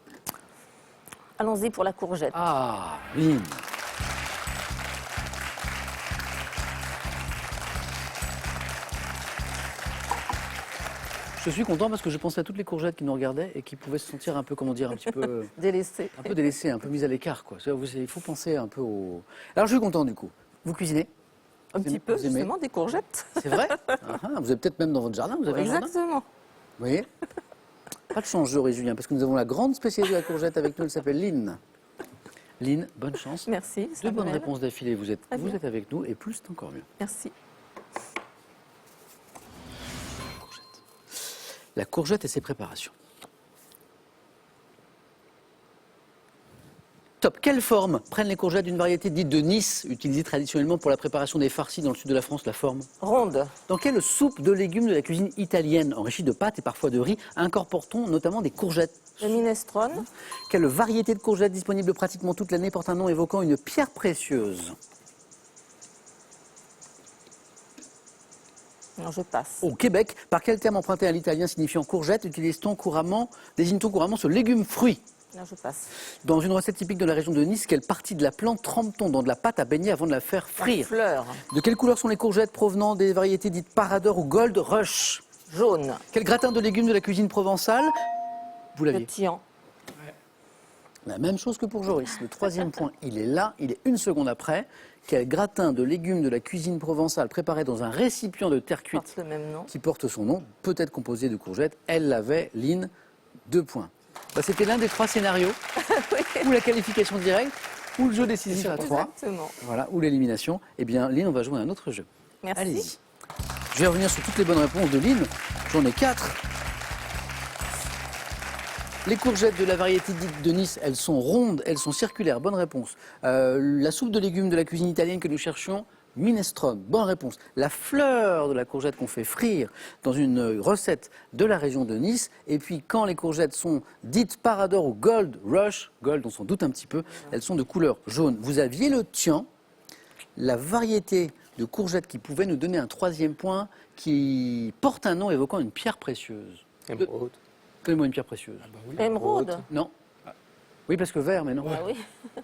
[SPEAKER 3] Allons-y pour la courgette.
[SPEAKER 1] Ah, Lynn. Je suis content parce que je pensais à toutes les courgettes qui nous regardaient et qui pouvaient se sentir un peu, comment dire, un petit peu...
[SPEAKER 3] Délaissée.
[SPEAKER 1] Un peu délaissées, un peu mises à l'écart, quoi. Il faut penser un peu au... Alors, je suis content, du coup. Vous cuisinez?
[SPEAKER 3] Un petit peu,
[SPEAKER 1] vous aimez
[SPEAKER 3] justement, des courgettes.
[SPEAKER 1] C'est vrai? Vous avez peut-être même dans votre jardin, vous avez un jardin?
[SPEAKER 3] Exactement.
[SPEAKER 1] Vous voyez? Pas de chance, Joris, Julien, parce que nous avons la grande spécialiste de la courgette avec nous, elle s'appelle Lynn. Lynn, bonne chance.
[SPEAKER 3] Merci.
[SPEAKER 1] 2 bonnes
[SPEAKER 3] Samuel.
[SPEAKER 1] réponses d'affilée, vous êtes
[SPEAKER 3] bien.
[SPEAKER 1] avec nous, et plus c'est encore mieux.
[SPEAKER 3] Merci.
[SPEAKER 1] La courgette et ses préparations. Top. Quelle forme prennent les courgettes d'une variété dite de Nice, utilisée traditionnellement pour la préparation des farcis dans le sud de la France, la forme?
[SPEAKER 3] Ronde.
[SPEAKER 1] Dans quelle soupe de légumes de la cuisine italienne, enrichie de pâtes et parfois de riz, incorpore-t-on notamment des courgettes?
[SPEAKER 3] Le minestrone.
[SPEAKER 1] Quelle variété de courgettes disponible pratiquement toute l'année porte un nom évoquant une pierre précieuse?
[SPEAKER 3] Non, je passe.
[SPEAKER 1] Au Québec, par quel terme emprunté à l'italien signifiant courgette désigne-t-on couramment ce légume-fruit?
[SPEAKER 3] Non, je passe.
[SPEAKER 1] Dans une recette typique de la région de Nice, quelle partie de la plante trempe-t-on dans de la pâte à baigner avant de la faire frire?
[SPEAKER 3] Fleur.
[SPEAKER 1] De quelle couleur sont les courgettes provenant des variétés dites Parador ou Gold Rush?
[SPEAKER 3] Jaune.
[SPEAKER 1] Quel gratin de légumes de la cuisine provençale? Vous l'aviez.
[SPEAKER 3] Pétillant.
[SPEAKER 1] La même chose que pour Joris. Le troisième point, il est là, il est 1 seconde après. Quel gratin de légumes de la cuisine provençale préparé dans un récipient de terre cuite
[SPEAKER 3] Porte le même nom.
[SPEAKER 1] qui porte son nom, peut-être composé de courgettes. Elle l'avait, Lynn, 2 points. Bah, c'était l'un des 3 scénarios, ou la qualification directe, ou le jeu décisif à 3,
[SPEAKER 3] Exactement.
[SPEAKER 1] voilà, ou l'élimination. Eh bien, Lynn, on va jouer à un autre jeu.
[SPEAKER 3] Merci.
[SPEAKER 1] Allez-y. Je vais revenir sur toutes les bonnes réponses de Lynn. J'en ai 4. Les courgettes de la variété dite de Nice, elles sont rondes, elles sont circulaires. Bonne réponse. La soupe de légumes de la cuisine italienne que nous cherchions, minestrone. Bonne réponse. La fleur de la courgette qu'on fait frire dans une recette de la région de Nice. Et puis quand les courgettes sont dites Parador ou Gold Rush, Gold on s'en doute un petit peu, elles sont de couleur jaune. Vous aviez le tian, la variété de courgettes qui pouvait nous donner un 3e point qui porte un nom évoquant une pierre précieuse.
[SPEAKER 5] Émeraude.
[SPEAKER 1] Donnez-moi une pierre précieuse.
[SPEAKER 3] Émeraude.
[SPEAKER 1] Non. Oui, parce que vert, mais non.
[SPEAKER 3] Ah oui.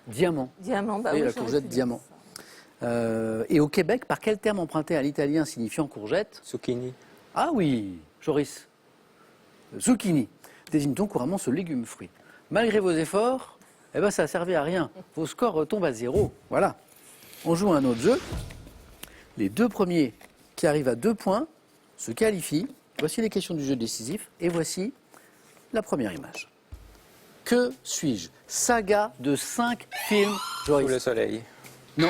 [SPEAKER 1] Diamant.
[SPEAKER 3] Diamant, bah
[SPEAKER 1] Oui,
[SPEAKER 3] oui,
[SPEAKER 1] la
[SPEAKER 3] j'aurais
[SPEAKER 1] courgette
[SPEAKER 3] pu dire
[SPEAKER 1] diamant.
[SPEAKER 3] ça.
[SPEAKER 1] Et au Québec, par quel terme emprunté à l'italien signifiant courgette?
[SPEAKER 5] Zucchini.
[SPEAKER 1] Ah oui, Joris. Zucchini. Désigne-t-on couramment ce légume fruit. Malgré vos efforts, eh ben, ça n'a servi à rien. Vos scores retombent à 0. Voilà. On joue à un autre jeu. Les 2 premiers qui arrivent à 2 points se qualifient. Voici les questions du jeu décisif. Et voici la première image. Que suis-je? Saga de 5 films, Joris.
[SPEAKER 5] Sous le soleil.
[SPEAKER 1] Non,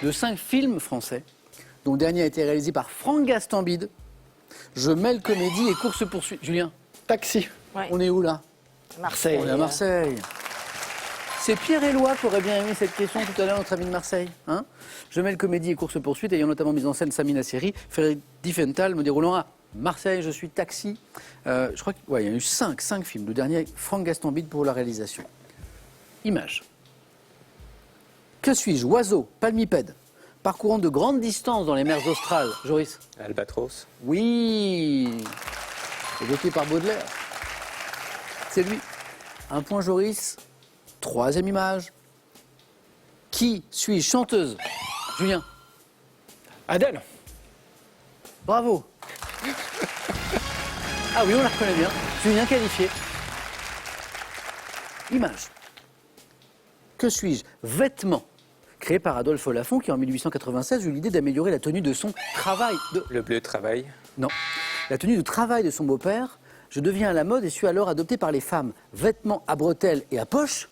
[SPEAKER 1] de 5 films français, dont le dernier a été réalisé par Franck Gastambide. Je mêle comédie et course-poursuite. Julien,
[SPEAKER 2] Taxi.
[SPEAKER 3] Ouais.
[SPEAKER 1] on est où là?
[SPEAKER 2] Marseille.
[SPEAKER 1] On est à Marseille. C'est Pierre Éloi qui aurait bien aimé cette question tout à l'heure, notre ami de Marseille. Hein, je mêle comédie et course-poursuite, ayant notamment mis en scène Samina Seri, Frédéric Diffenthal, me déroulant à Marseille, je suis taxi. Je crois qu'il y a eu 5 films. Le dernier, Franck Gastambide pour la réalisation. Image. Que suis-je? Oiseau, palmipède, parcourant de grandes distances dans les mers australes. Joris?
[SPEAKER 5] Albatros.
[SPEAKER 1] Oui, évoqué par Baudelaire. C'est lui. 1 point Joris. 3e image. Qui suis-je? Chanteuse. Julien.
[SPEAKER 2] Adèle.
[SPEAKER 1] Bravo. Ah oui, on la reconnaît bien. Julien qualifié. Image. Que suis-je? Vêtements. Créé par Adolphe Lafont qui en 1896 eut l'idée d'améliorer la tenue de son travail.
[SPEAKER 5] Le bleu travail.
[SPEAKER 1] Non. La tenue de travail de son beau-père. Je deviens à la mode et suis alors adopté par les femmes. Vêtements à bretelles et à poche.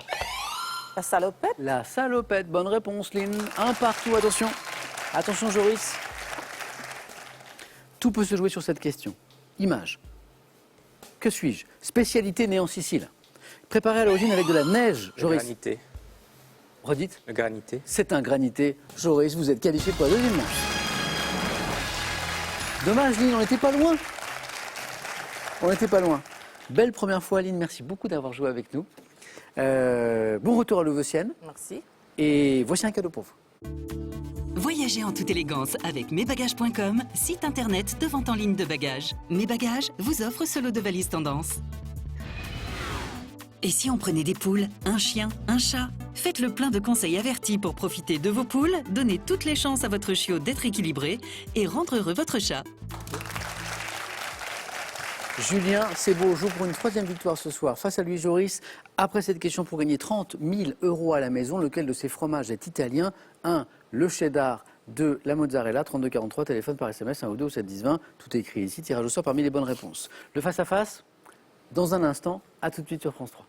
[SPEAKER 3] La salopette.
[SPEAKER 1] La salopette. Bonne réponse, Lynn. 1 partout, attention. Attention, Joris. Tout peut se jouer sur cette question. Image. Que suis-je? Spécialité née en Sicile. Préparé à l'origine avec de la neige,
[SPEAKER 5] Le
[SPEAKER 1] Joris.
[SPEAKER 5] granité.
[SPEAKER 1] Redites.
[SPEAKER 5] Le granité.
[SPEAKER 1] C'est un granité. Joris, vous êtes qualifié pour la 2e manche. Dommage, Lynn, on n'était pas loin. On n'était pas loin. Belle première fois, Lynn. Merci beaucoup d'avoir joué avec nous. Bon retour à Louveciennes.
[SPEAKER 3] Merci.
[SPEAKER 1] Et voici un cadeau pour vous.
[SPEAKER 8] Voyagez en toute élégance avec mesbagages.com, site internet de vente en ligne de bagages. Mes Bagages vous offre ce lot de valises tendance. Et si on prenait des poules, un chien, un chat? Faites le plein de conseils avertis pour profiter de vos poules, donner toutes les chances à votre chiot d'être équilibré et rendre heureux votre chat.
[SPEAKER 1] Julien, c'est beau, joue pour une 3e victoire ce soir face à Louis Joris. Après cette question pour gagner 30 000 € à la maison, lequel de ces fromages est italien? 1. Le cheddar. 2. La mozzarella. 3243, téléphone par SMS, 1 ou 2 au 7 10 20. Tout est écrit ici, tirage au sort parmi les bonnes réponses. Le face-à-face, dans un instant, à tout de suite sur France 3.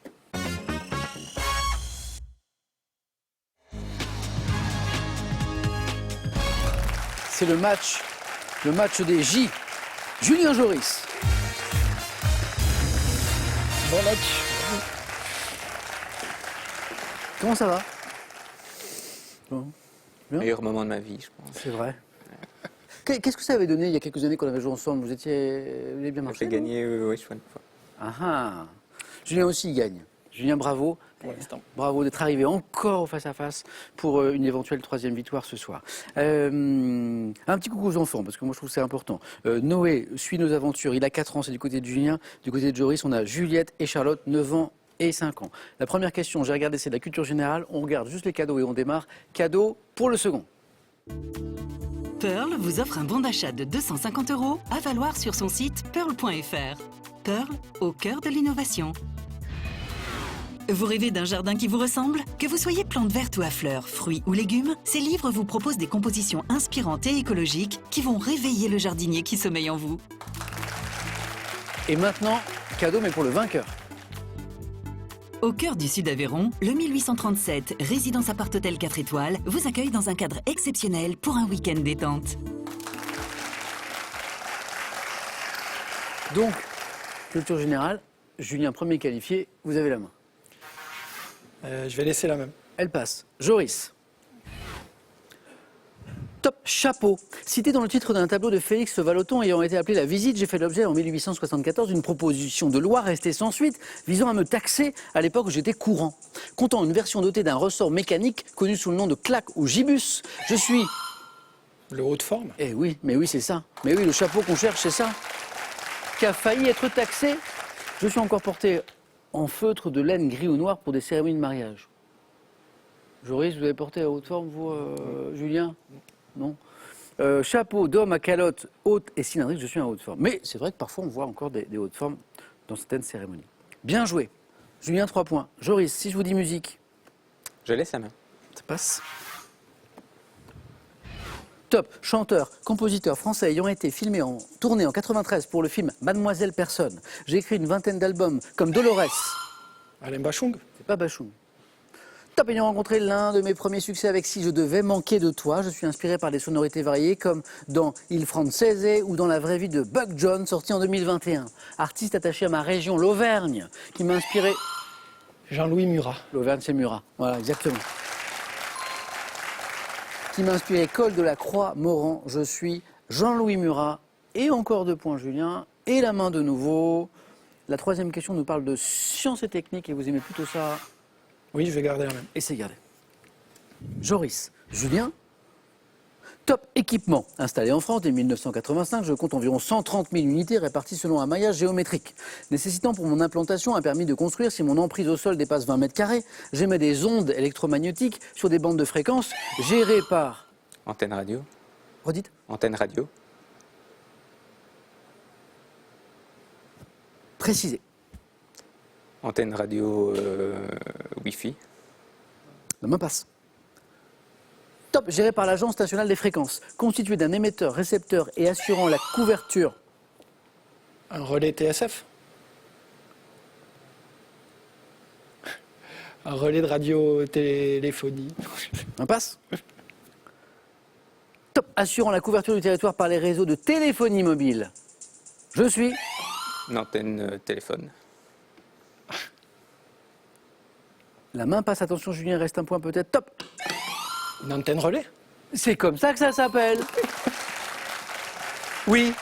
[SPEAKER 1] C'est le match des J. Julien Joris.
[SPEAKER 2] Bon match.
[SPEAKER 1] Comment ça va? Bon. Bien.
[SPEAKER 5] Meilleur moment de ma vie, je pense.
[SPEAKER 1] C'est vrai. Qu'est-ce que ça avait donné il y a quelques années qu'on avait joué ensemble? Vous avez bien marché?
[SPEAKER 5] J'ai gagné, oui, je crois une fois.
[SPEAKER 1] Ah ah. Julien aussi il gagne. Julien, bravo.
[SPEAKER 2] Pour l'instant.
[SPEAKER 1] Bravo d'être arrivé encore au face-à-face pour une éventuelle 3e victoire ce soir. Un petit coucou aux enfants, parce que moi je trouve que c'est important. Noé suit nos aventures, il a 4 ans, c'est du côté de Julien. Du côté de Joris, on a Juliette et Charlotte, 9 ans et 5 ans. La première question, j'ai regardé, c'est de la culture générale. On regarde juste les cadeaux et on démarre. Cadeau pour le second.
[SPEAKER 8] Pearl vous offre un bon d'achat de 250 € à valoir sur son site pearl.fr. Pearl, au cœur de l'innovation. Vous rêvez d'un jardin qui vous ressemble? Que vous soyez plante verte ou à fleurs, fruits ou légumes, ces livres vous proposent des compositions inspirantes et écologiques qui vont réveiller le jardinier qui sommeille en vous.
[SPEAKER 1] Et maintenant, cadeau mais pour le vainqueur.
[SPEAKER 8] Au cœur du Sud-Aveyron, le 1837 Résidence Appart-Hôtel 4 étoiles vous accueille dans un cadre exceptionnel pour un week-end détente.
[SPEAKER 1] Donc, culture générale, Julien, premier qualifié, vous avez la main.
[SPEAKER 2] Je vais laisser la même.
[SPEAKER 1] Elle passe. Joris. Top chapeau. Cité dans le titre d'un tableau de Félix Vallotton ayant été appelé La Visite, j'ai fait l'objet en 1874 d'une proposition de loi restée sans suite visant à me taxer à l'époque où j'étais courant. Comptant une version dotée d'un ressort mécanique connu sous le nom de claque ou gibus, je suis...
[SPEAKER 2] Le haut de forme.
[SPEAKER 1] Eh oui, mais oui, c'est ça. Mais oui, le chapeau qu'on cherche, c'est ça. Qui a failli être taxé. Je suis encore porté en feutre de laine gris ou noir pour des cérémonies de mariage. Joris, vous avez porté à haute forme, vous, Julien? Non. Chapeau d'homme à calotte haute et cylindrique, je suis en haute forme. Mais c'est vrai que parfois on voit encore des hautes formes dans certaines cérémonies. Bien joué. Julien, 3 points. Joris, si je vous dis musique.
[SPEAKER 5] Je laisse la main.
[SPEAKER 1] Ça passe. Top, chanteur, compositeur français ayant été tourné en 93 pour le film Mademoiselle Personne. J'ai écrit une vingtaine d'albums comme Dolores.
[SPEAKER 2] Alain Bachung.
[SPEAKER 1] C'est pas Bachung. Top, ayant rencontré l'un de mes premiers succès avec Si je devais manquer de toi. Je suis inspiré par des sonorités variées comme dans Il Francese ou dans La vraie vie de Buck John, sorti en 2021. Artiste attaché à ma région, l'Auvergne, qui m'a inspiré...
[SPEAKER 2] Jean-Louis Murat.
[SPEAKER 1] L'Auvergne, c'est Murat. Voilà, exactement. Qui m'a inspiré Col de la Croix-Moran. Je suis Jean-Louis Murat. Et encore 2 points, Julien. Et la main de nouveau. La 3e question nous parle de sciences et techniques et vous aimez plutôt ça.
[SPEAKER 2] Oui, je vais garder la même.
[SPEAKER 1] Et c'est gardé. Joris, Julien. Top équipement. Installé en France dès 1985, je compte environ 130 000 unités réparties selon un maillage géométrique. Nécessitant pour mon implantation un permis de construire si mon emprise au sol dépasse 20 mètres carrés, j'émets des ondes électromagnétiques sur des bandes de fréquences gérées par...
[SPEAKER 5] Antenne radio.
[SPEAKER 1] Redites.
[SPEAKER 5] Antenne radio.
[SPEAKER 1] Précisez.
[SPEAKER 5] Antenne radio Wi-Fi.
[SPEAKER 1] La main passe. Top, géré par l'Agence nationale des fréquences, constitué d'un émetteur, récepteur et assurant la couverture.
[SPEAKER 2] Un relais TSF. Un relais de radio-téléphonie.
[SPEAKER 1] Un passe. Top, assurant la couverture du territoire par les réseaux de téléphonie mobile. Je suis...
[SPEAKER 5] Une antenne téléphone.
[SPEAKER 1] La main passe, attention Julien, reste un point peut-être. Top.
[SPEAKER 2] Une antenne relais.
[SPEAKER 1] C'est comme ça que ça s'appelle. Oui.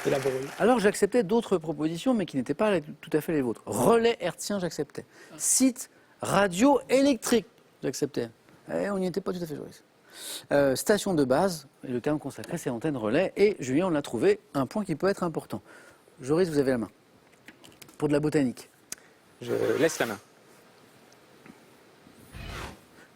[SPEAKER 2] Élaboré.
[SPEAKER 1] Alors j'acceptais d'autres propositions, mais qui n'étaient pas tout à fait les vôtres. Relais hertzien, j'acceptais. Site radio électrique, j'acceptais. On n'y était pas tout à fait, Joris. Station de base, et le terme consacré, c'est antenne relais. Et Julien, on l'a trouvé, un point qui peut être important. Joris, vous avez la main. Pour de la botanique.
[SPEAKER 5] Je laisse la main.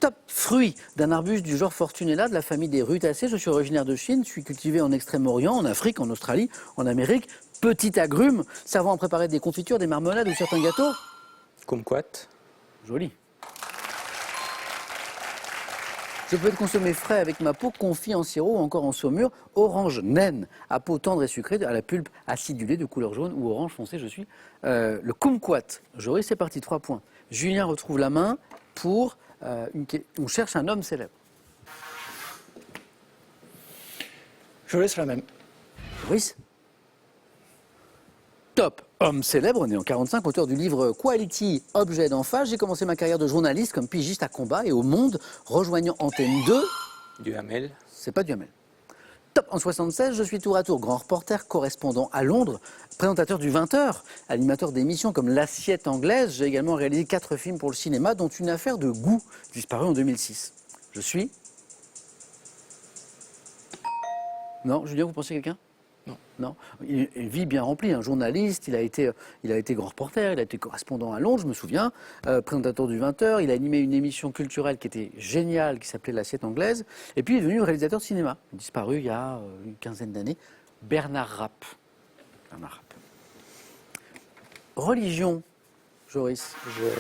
[SPEAKER 1] Top, fruit d'un arbuste du genre Fortunella de la famille des rutacées. Je suis originaire de Chine, je suis cultivé en Extrême-Orient, en Afrique, en Australie, en Amérique. Petit agrume, servant à préparer des confitures, des marmelades ou certains gâteaux.
[SPEAKER 5] Kumquat.
[SPEAKER 1] Joli. Je peux être consommé frais avec ma peau, confit en sirop ou encore en saumure. Orange naine, à peau tendre et sucrée, à la pulpe acidulée de couleur jaune ou orange foncé. Je suis le kumquat. Joris, c'est parti, 3 points. Julien retrouve la main pour... on cherche un homme célèbre.
[SPEAKER 2] Je laisse la même.
[SPEAKER 1] Joris. Top. Homme célèbre, né en 1945, auteur du livre Quality Objet d'emphase. J'ai commencé ma carrière de journaliste comme pigiste à Combat et au Monde, rejoignant Antenne 2.
[SPEAKER 5] Duhamel.
[SPEAKER 1] C'est pas Duhamel. Top. En 1976, je suis tour à tour grand reporter, correspondant à Londres, présentateur du 20h, animateur d'émissions comme L'Assiette anglaise. J'ai également réalisé 4 films pour le cinéma, dont Une affaire de goût, disparu en 2006. Je suis... Non, Julien, vous pensez quelqu'un? Non. Une vie bien remplie, un journaliste, il a été grand reporter, il a été correspondant à Londres, je me souviens, présentateur du 20h, il a animé une émission culturelle qui était géniale, qui s'appelait L'Assiette anglaise, et puis il est devenu réalisateur de cinéma, disparu il y a une quinzaine d'années, Bernard Rapp. Religion, Joris.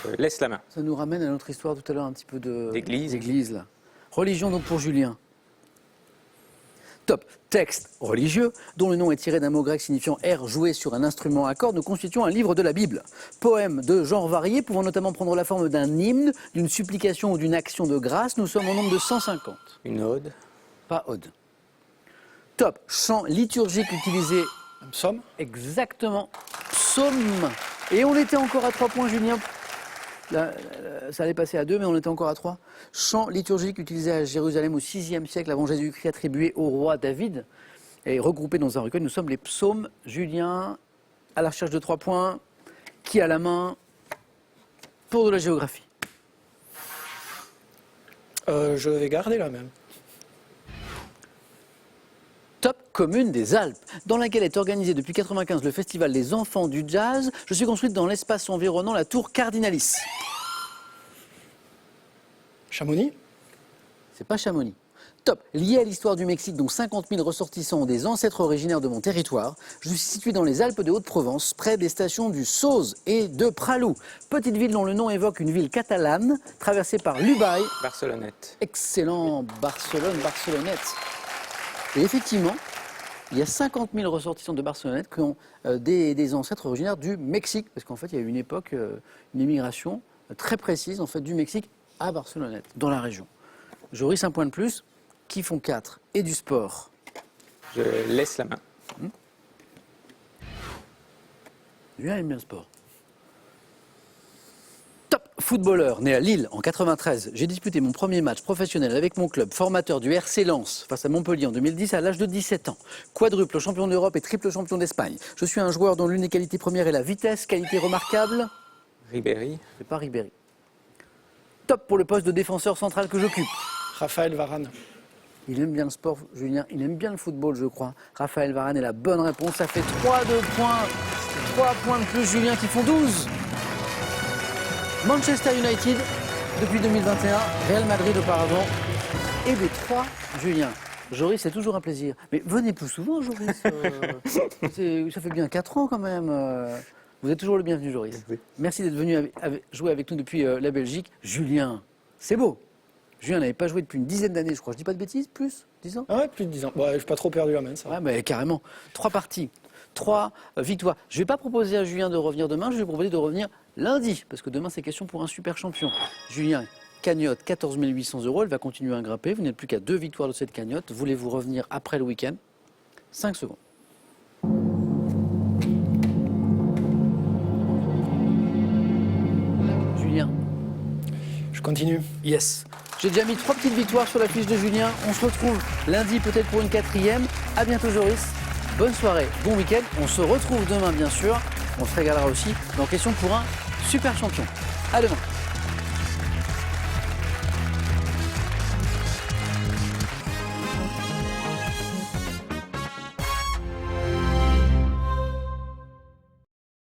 [SPEAKER 5] Je laisse la main.
[SPEAKER 1] Ça nous ramène à notre histoire tout à l'heure un petit peu
[SPEAKER 5] D'église.
[SPEAKER 1] d'église, là. Religion donc pour Julien. Top. Texte religieux, dont le nom est tiré d'un mot grec signifiant air joué sur un instrument à cordes, nous constituons un livre de la Bible. Poème de genre varié, pouvant notamment prendre la forme d'un hymne, d'une supplication ou d'une action de grâce. Nous sommes au nombre de 150.
[SPEAKER 5] Une ode.
[SPEAKER 1] Pas ode. Top. Chant liturgique utilisé.
[SPEAKER 2] Un psaume.
[SPEAKER 1] Exactement. Psaume. Et on était encore à 3 points, Julien. Là, ça allait passer à 2, mais on était encore à 3. Chant liturgique utilisé à Jérusalem au VIe siècle avant Jésus-Christ, attribué au roi David et regroupé dans un recueil. Nous sommes les psaumes. Julien, à la recherche de 3 points. Qui a la main pour de la géographie?
[SPEAKER 2] Je vais garder la même.
[SPEAKER 1] Top, commune des Alpes, dans laquelle est organisé depuis 1995 le festival des enfants du jazz. Je suis construite dans l'espace environnant la tour Cardinalis.
[SPEAKER 2] Chamonix.
[SPEAKER 1] C'est pas Chamonix. Top, lié à l'histoire du Mexique, dont 50 000 ressortissants ont des ancêtres originaires de mon territoire. Je suis situé dans les Alpes de Haute-Provence, près des stations du Sauze et de Pralou. Petite ville dont le nom évoque une ville catalane, traversée par l'Ubaye.
[SPEAKER 5] Barcelonnette.
[SPEAKER 1] Excellent, Barcelonnette. Et effectivement, il y a 50 000 ressortissants de Barcelonnette qui ont des ancêtres originaires du Mexique. Parce qu'en fait, il y a eu une époque, une immigration très précise en fait, du Mexique à Barcelonnette, dans la région. Joris, un point de plus, qui font 4 et du sport.
[SPEAKER 5] Je laisse la main.
[SPEAKER 1] Julien aime bien le sport. Top footballeur, né à Lille en 93. J'ai disputé mon premier match professionnel avec mon club, formateur du RC Lens, face à Montpellier en 2010 à l'âge de 17 ans. Quadruple champion d'Europe et triple champion d'Espagne. Je suis un joueur dont l'une des qualités premières est la vitesse, qualité remarquable.
[SPEAKER 5] Ribéry.
[SPEAKER 1] C'est pas Ribéry. Top pour le poste de défenseur central que j'occupe.
[SPEAKER 2] Raphaël Varane.
[SPEAKER 1] Il aime bien le sport, Julien. Il aime bien le football, je crois. Raphaël Varane est la bonne réponse. Ça fait 3 points. 3 points de plus, Julien, qui font 12. Manchester United, depuis 2021. Real Madrid auparavant. Et des 3, Julien. Joris, c'est toujours un plaisir. Mais venez plus souvent, Joris. Ça fait bien 4 ans, quand même. Vous êtes toujours le bienvenu, Joris. Merci d'être venu jouer avec nous depuis la Belgique. Julien, c'est beau. Julien n'avait pas joué depuis une dizaine d'années, je crois. Je dis pas de bêtises, plus 10 ans?
[SPEAKER 2] Ah ouais, plus de 10 ans. Ouais, je n'ai pas trop perdu la main, ça.
[SPEAKER 1] Ouais, mais carrément. 3 parties, 3 victoires. Je ne vais pas proposer à Julien de revenir demain, je vais lui proposer de revenir lundi, parce que demain, c'est question pour un super champion. Julien cagnotte 14 800 €, elle va continuer à grimper. Vous n'êtes plus qu'à 2 victoires de cette cagnotte. Voulez-vous revenir après le week-end? 5 secondes. Julien.
[SPEAKER 2] Je continue.
[SPEAKER 1] Yes. J'ai déjà mis 3 petites victoires sur la fiche de Julien. On se retrouve lundi peut-être pour une 4e. À bientôt Joris. Bonne soirée, bon week-end. On se retrouve demain bien sûr. On se régalera aussi dans Question pour un super champion. À demain.